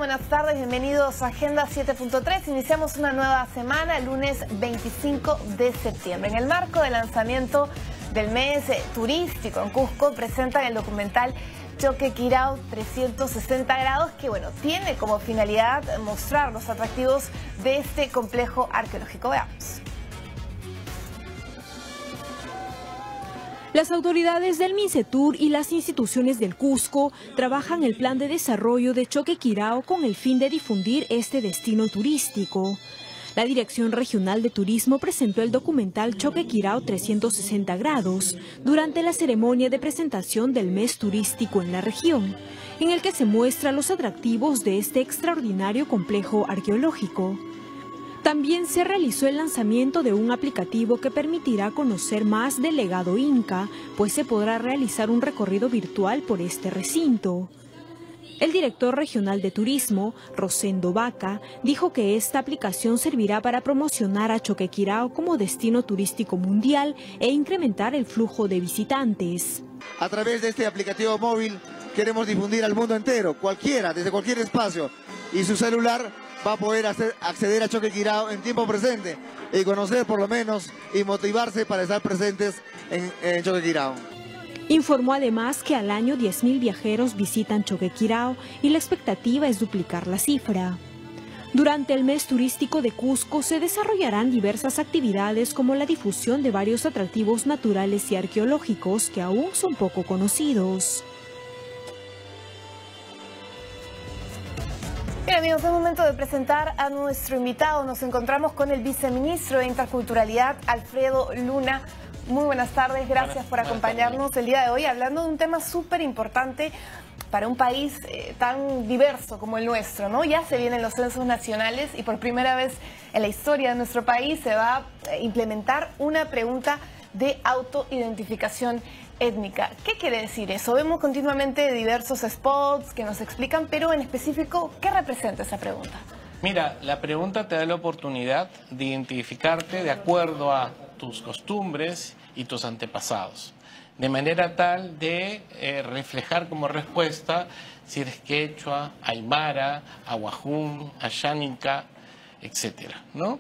Buenas tardes, bienvenidos a Agenda 7.3. Iniciamos una nueva semana, el lunes 25 de septiembre. En el marco del lanzamiento del mes turístico en Cusco, presentan el documental Choquequirao 360 grados, que tiene como finalidad mostrar los atractivos de este complejo arqueológico. Veamos. Las autoridades del MINCETUR y las instituciones del Cusco trabajan el plan de desarrollo de Choquequirao con el fin de difundir este destino turístico. La Dirección Regional de Turismo presentó el documental Choquequirao 360 grados durante la ceremonia de presentación del mes turístico en la región, en el que se muestran los atractivos de este extraordinario complejo arqueológico. También se realizó el lanzamiento de un aplicativo que permitirá conocer más del legado inca, pues se podrá realizar un recorrido virtual por este recinto. El director regional de turismo, Rosendo Vaca, dijo que esta aplicación servirá para promocionar a Choquequirao como destino turístico mundial e incrementar el flujo de visitantes. A través de este aplicativo móvil queremos difundir al mundo entero, cualquiera, desde cualquier espacio, y su celular va a poder acceder a Choquequirao en tiempo presente y conocer por lo menos y motivarse para estar presentes en Choquequirao. Informó además que al año 10.000 viajeros visitan Choquequirao y la expectativa es duplicar la cifra. Durante el mes turístico de Cusco se desarrollarán diversas actividades como la difusión de varios atractivos naturales y arqueológicos que aún son poco conocidos. Bien, amigos, es momento de presentar a nuestro invitado. Nos encontramos con el viceministro de Interculturalidad, Alfredo Luna. Muy buenas tardes, gracias por acompañarnos el día de hoy, hablando de un tema súper importante para un país tan diverso como el nuestro, ¿no? Ya se vienen los censos nacionales y por primera vez en la historia de nuestro país se va a implementar una pregunta de autoidentificación étnica. ¿Qué quiere decir eso? Vemos continuamente diversos spots que nos explican, pero en específico, ¿qué representa esa pregunta? Mira, la pregunta te da la oportunidad de identificarte de acuerdo a tus costumbres y tus antepasados, de manera tal de reflejar como respuesta si eres quechua, aymara, aguajún, ayánica, etcétera, ¿no?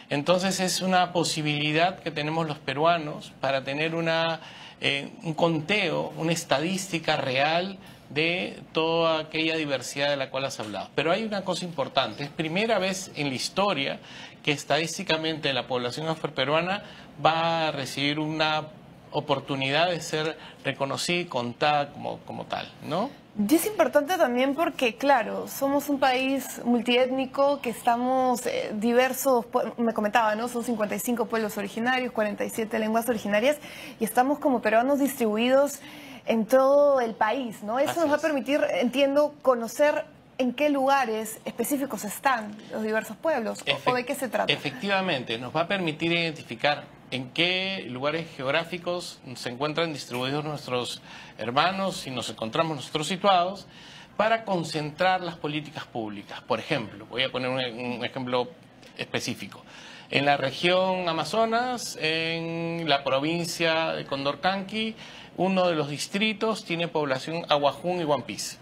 Entonces es una posibilidad que tenemos los peruanos para tener un conteo, una estadística real de toda aquella diversidad de la cual has hablado. Pero hay una cosa importante, es primera vez en la historia que estadísticamente la población afroperuana va a recibir una oportunidad de ser reconocida y contada como tal, ¿no? Y es importante también porque, claro, somos un país multiétnico, que estamos diversos, me comentaba, ¿no? Son 55 pueblos originarios, 47 lenguas originarias, y estamos como peruanos distribuidos en todo el país, ¿no? Eso nos va a permitir, entiendo, conocer en qué lugares específicos están los diversos pueblos, o de qué se trata. Efectivamente, nos va a permitir identificar en qué lugares geográficos se encuentran distribuidos nuestros hermanos y nos encontramos nosotros situados para concentrar las políticas públicas. Por ejemplo, voy a poner un ejemplo específico. En la región Amazonas, en la provincia de Condorcanqui, uno de los distritos tiene población aguajún y huampis.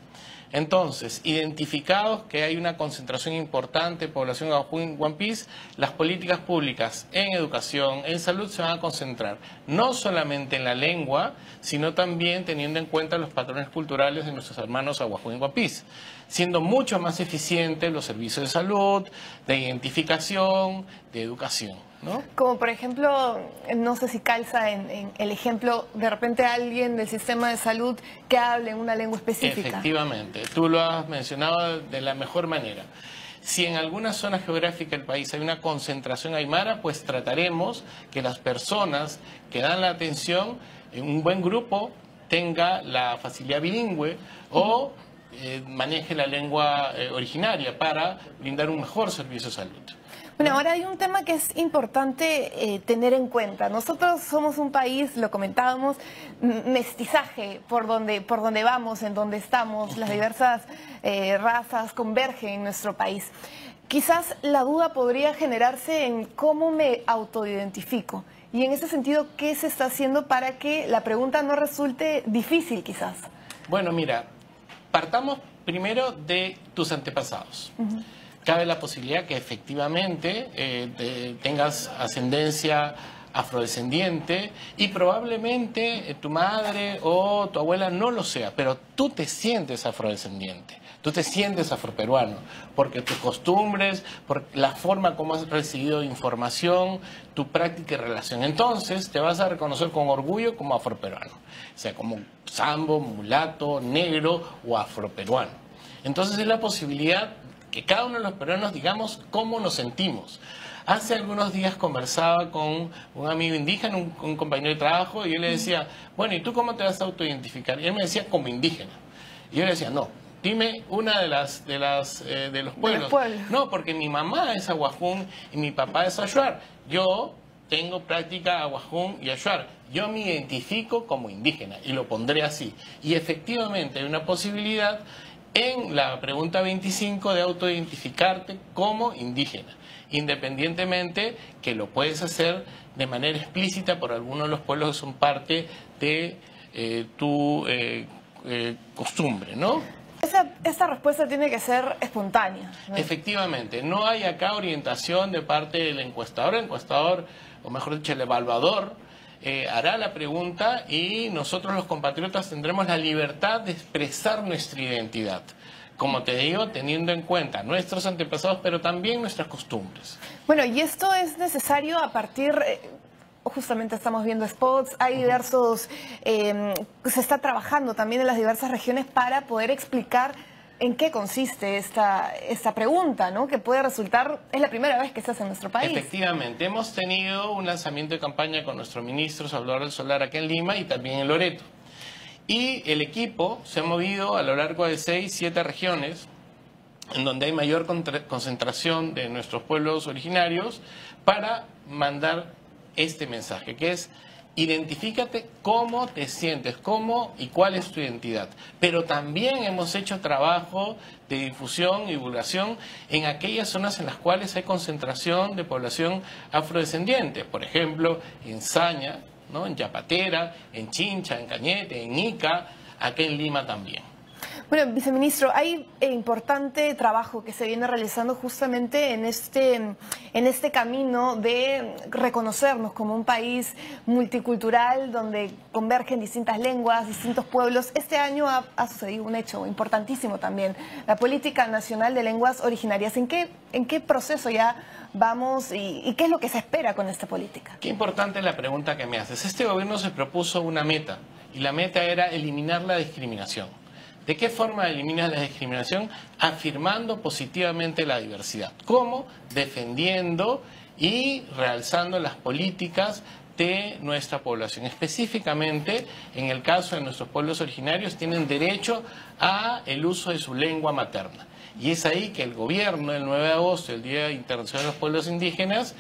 Entonces, identificados que hay una concentración importante de población aguajún y huampis, las políticas públicas en educación, en salud se van a concentrar no solamente en la lengua, sino también teniendo en cuenta los patrones culturales de nuestros hermanos aguajún y huampis, siendo mucho más eficientes los servicios de salud, de identificación, de educación, ¿no? Como por ejemplo, no sé si calza en el ejemplo, de repente alguien del sistema de salud que hable en una lengua específica. Efectivamente, tú lo has mencionado de la mejor manera. Si en alguna zona geográfica del país hay una concentración aymara, pues trataremos que las personas que dan la atención en un buen grupo tenga la facilidad bilingüe o maneje la lengua originaria para brindar un mejor servicio de salud. Bueno, ahora hay un tema que es importante tener en cuenta. Nosotros somos un país, lo comentábamos, mestizaje por donde vamos, en donde estamos, las diversas razas convergen en nuestro país. Quizás la duda podría generarse en cómo me autoidentifico. Y en ese sentido, ¿qué se está haciendo para que la pregunta no resulte difícil quizás? Bueno, mira, partamos primero de tus antepasados. Cabe la posibilidad que efectivamente tengas ascendencia afrodescendiente y probablemente tu madre o tu abuela no lo sea, pero tú te sientes afrodescendiente, tú te sientes afroperuano, porque tus costumbres, por la forma como has recibido información, tu práctica y relación. Entonces te vas a reconocer con orgullo como afroperuano, o sea, como sambo, mulato, negro o afroperuano. Entonces es la posibilidad que cada uno de los peruanos digamos cómo nos sentimos. Hace algunos días conversaba con un amigo indígena, un compañero de trabajo, y yo le decía, bueno, ¿y tú cómo te vas a autoidentificar? Y él me decía, como indígena. Y yo le decía, no, dime una de los pueblos. No, porque mi mamá es aguajún y mi papá es ayuar. Yo tengo práctica aguajún y ayuar. Yo me identifico como indígena y lo pondré así. Y efectivamente hay una posibilidad en la pregunta 25 de autoidentificarte como indígena, independientemente que lo puedes hacer de manera explícita por algunos de los pueblos que son parte de tu costumbre, ¿no? Esa respuesta tiene que ser espontánea, ¿no? Efectivamente, no hay acá orientación de parte del encuestador. El encuestador, o mejor dicho, el evaluador, hará la pregunta y nosotros los compatriotas tendremos la libertad de expresar nuestra identidad. Como te digo, teniendo en cuenta nuestros antepasados, pero también nuestras costumbres. Bueno, y esto es necesario a partir... Justamente estamos viendo spots, hay diversos... se está trabajando también en las diversas regiones para poder explicar en qué consiste esta pregunta, ¿no? Que puede resultar... Es la primera vez que se hace en nuestro país. Efectivamente, hemos tenido un lanzamiento de campaña con nuestro ministro Salvador del Solar aquí en Lima y también en Loreto. Y el equipo se ha movido a lo largo de 6, 7 regiones, en donde hay mayor concentración de nuestros pueblos originarios, para mandar este mensaje, que es: identifícate cómo te sientes, cómo y cuál es tu identidad. Pero también hemos hecho trabajo de difusión y divulgación en aquellas zonas en las cuales hay concentración de población afrodescendiente, por ejemplo, en Saña, ¿no? En Yapatera, en Chincha, en Cañete, en Ica, aquí en Lima también. Bueno, viceministro, hay importante trabajo que se viene realizando justamente en este camino de reconocernos como un país multicultural donde convergen distintas lenguas, distintos pueblos. Este año ha sucedido un hecho importantísimo también, la Política Nacional de Lenguas Originarias. ¿En qué proceso ya vamos y qué es lo que se espera con esta política? Qué importante la pregunta que me haces. Este gobierno se propuso una meta y la meta era eliminar la discriminación. ¿De qué forma eliminas la discriminación? Afirmando positivamente la diversidad. ¿Cómo? Defendiendo y realzando las políticas de nuestra población. Específicamente, en el caso de nuestros pueblos originarios, tienen derecho a el uso de su lengua materna. Y es ahí que el gobierno, el 9 de agosto, el Día Internacional de los Pueblos Indígenas,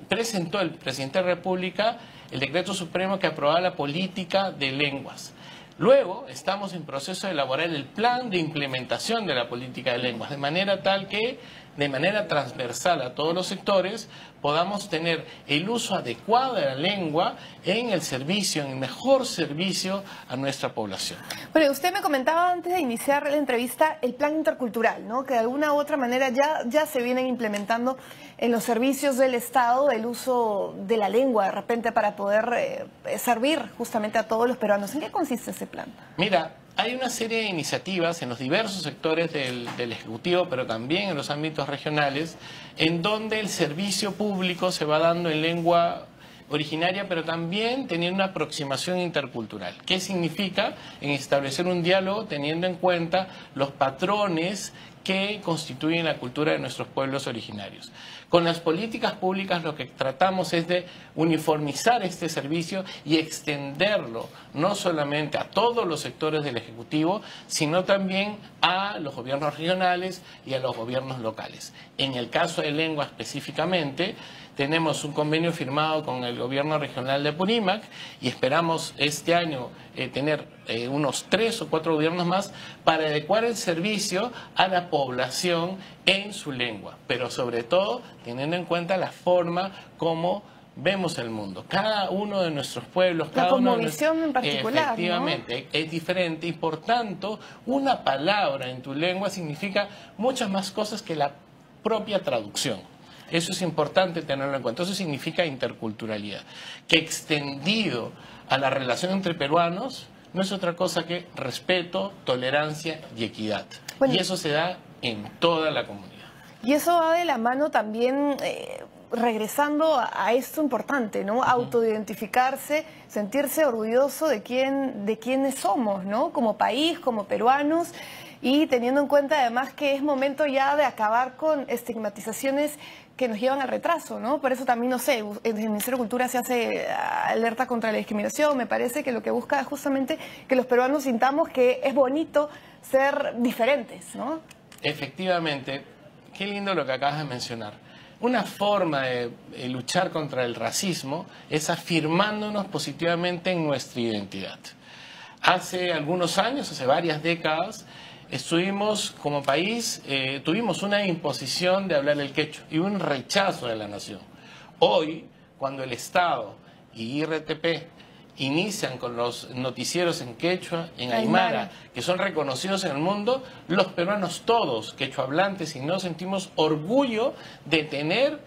presentó el presidente de la República el decreto supremo que aprobaba la política de lenguas. Luego estamos en proceso de elaborar el plan de implementación de la política de lenguas, de manera tal que, de manera transversal a todos los sectores, podamos tener el uso adecuado de la lengua en el servicio, en el mejor servicio a nuestra población. Bueno, usted me comentaba antes de iniciar la entrevista el plan intercultural, ¿no? Que de alguna u otra manera ya se vienen implementando en los servicios del Estado el uso de la lengua de repente para poder servir justamente a todos los peruanos. ¿En qué consiste ese plan? Mira, hay una serie de iniciativas en los diversos sectores del Ejecutivo, pero también en los ámbitos regionales, en donde el servicio público se va dando en lengua originaria, pero también teniendo una aproximación intercultural. ¿Qué significa? En establecer un diálogo teniendo en cuenta los patrones que constituyen la cultura de nuestros pueblos originarios. Con las políticas públicas lo que tratamos es de uniformizar este servicio y extenderlo no solamente a todos los sectores del Ejecutivo, sino también a los gobiernos regionales y a los gobiernos locales. En el caso de lengua específicamente, tenemos un convenio firmado con el gobierno regional de Apurímac y esperamos este año tener unos 3 o 4 gobiernos más para adecuar el servicio a la población en su lengua, pero sobre todo teniendo en cuenta la forma como vemos el mundo. Cada uno de nuestros pueblos, la cada uno de cosmovisión en particular, efectivamente, ¿no? Es diferente y por tanto una palabra en tu lengua significa muchas más cosas que la propia traducción. Eso es importante tenerlo en cuenta. Eso significa interculturalidad, que extendido a la relación entre peruanos no es otra cosa que respeto, tolerancia y equidad. Bueno, y eso se da en toda la comunidad. Y eso va de la mano también, regresando a esto importante, ¿no? Autoidentificarse, sentirse orgulloso de quiénes somos, ¿no? Como país, como peruanos, y teniendo en cuenta además que es momento ya de acabar con estigmatizaciones que nos llevan al retraso, ¿no? Por eso también, no sé, en el Ministerio de Cultura se hace alerta contra la discriminación. Me parece que lo que busca es justamente que los peruanos sintamos que es bonito ser diferentes, ¿no? Efectivamente, qué lindo lo que acabas de mencionar. Una forma de luchar contra el racismo es afirmándonos positivamente en nuestra identidad. Hace algunos años, hace varias décadas, estuvimos como país, tuvimos una imposición de hablar el quechua y un rechazo de la nación. Hoy, cuando el Estado y IRTP inician con los noticieros en quechua, en aymara, que son reconocidos en el mundo, los peruanos todos, quechua hablantes, y nos sentimos orgullo de tener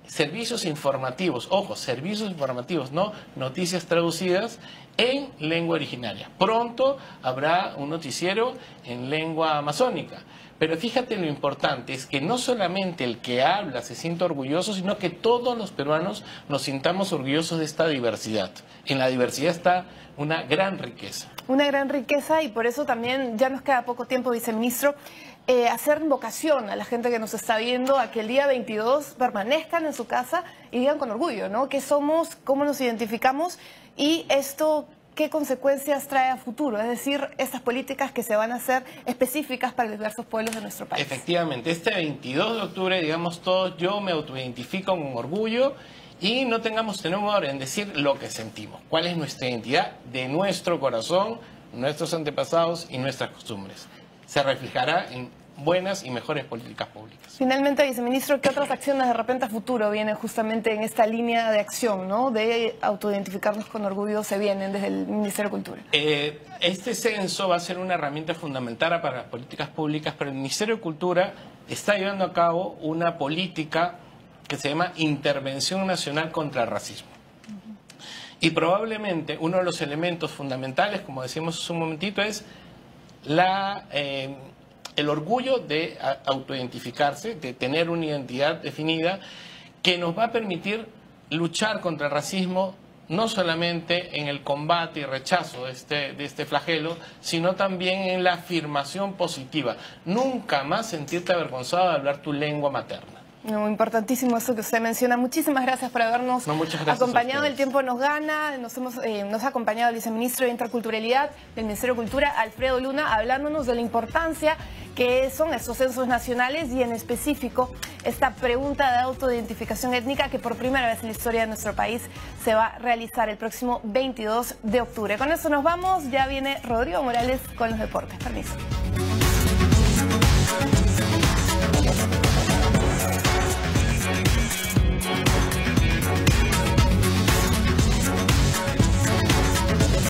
servicios informativos, ojo, servicios informativos, no noticias traducidas en lengua originaria. Pronto habrá un noticiero en lengua amazónica. Pero fíjate lo importante, es que no solamente el que habla se sienta orgulloso, sino que todos los peruanos nos sintamos orgullosos de esta diversidad. En la diversidad está una gran riqueza. Una gran riqueza, y por eso también ya nos queda poco tiempo, viceministro, hacer invocación a la gente que nos está viendo a que el día 22 permanezcan en su casa y digan con orgullo, ¿no? ¿Qué somos? ¿Cómo nos identificamos? Y esto, ¿qué consecuencias trae a futuro? Es decir, estas políticas que se van a hacer específicas para los diversos pueblos de nuestro país. Efectivamente, este 22 de octubre, digamos todos, yo me autoidentifico con orgullo y no tengamos temor en decir lo que sentimos. ¿Cuál es nuestra identidad de nuestro corazón, nuestros antepasados y nuestras costumbres? Se reflejará en buenas y mejores políticas públicas. Finalmente, viceministro, ¿qué otras acciones de repente a futuro vienen justamente en esta línea de acción, ¿no? De autoidentificarnos con orgullo, se vienen desde el Ministerio de Cultura? Este censo va a ser una herramienta fundamental para las políticas públicas, pero el Ministerio de Cultura está llevando a cabo una política que se llama Intervención Nacional contra el Racismo. Y probablemente uno de los elementos fundamentales, como decíamos hace un momentito, es el orgullo de autoidentificarse, de tener una identidad definida que nos va a permitir luchar contra el racismo, no solamente en el combate y rechazo de este flagelo, sino también en la afirmación positiva. Nunca más sentirte avergonzado de hablar tu lengua materna. No, importantísimo eso que usted menciona. Muchísimas gracias por habernos acompañado. El tiempo nos gana. Nos ha acompañado el viceministro de Interculturalidad del Ministerio de Cultura, Alfredo Luna, hablándonos de la importancia que son estos censos nacionales y en específico esta pregunta de autoidentificación étnica que por primera vez en la historia de nuestro país se va a realizar el próximo 22 de octubre. Con eso nos vamos. Ya viene Rodrigo Morales con los deportes. Permiso.